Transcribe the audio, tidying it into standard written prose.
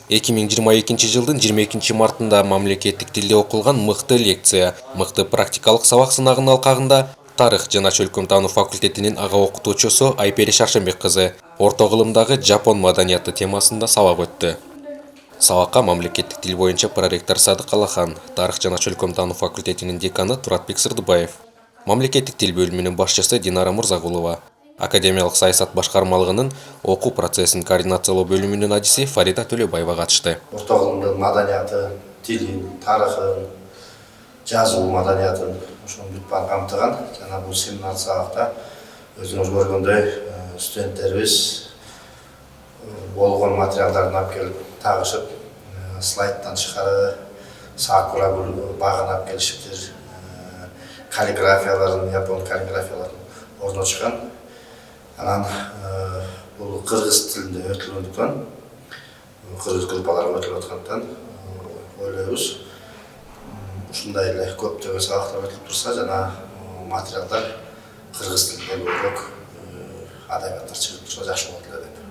2022 жылдын 22 мартында мамлекеттик тилде окулган мыкты лекция, мыкты практикалык сабак сынагынын алкагында тарых жана чөлкөм таануу факультетинин ага окутуучусу Айпери Шаршембек кызы орто кылымдагы жапон маданияты темасында сабак өттү. Сабакка мамлекеттик тил боюнча проректор Садык Алахан, тарых жана чөлкөм таануу факультетинин деканы Туратбек Сырдыбаев, мамлекеттик тил бөлүмүнүн башчысы Динара Мурзагулова, академиялык саясат башкармалыгынын окуу процессин координациялоо бөлүмүнүн адиси Фарида Төлөбаева катышты. Орто кылымдын маданияты, тилин, тарыхын, жазуу маданиятын ошону бүт баарын камтыган жана бул семинар сабакта өзүңүз көргөндөй студенттерибиз болгон материалдарын алып келип тагышып, слайдтан тышкары сакура багын алып келишиптир, каллиграфияларын, япон каллиграфияларын орнотушкан. Анан бул кыргыз тилинде өтүлгөндүктөн, кыргыз группаларга өтүлүп аткандыктан ойлойбуз ушундай эле көптөгөн сабактар өтүлүп турса жана материалдар кыргыз тилинде көбүрөөк адабияттар чыгып турса жакшы болот эле деп.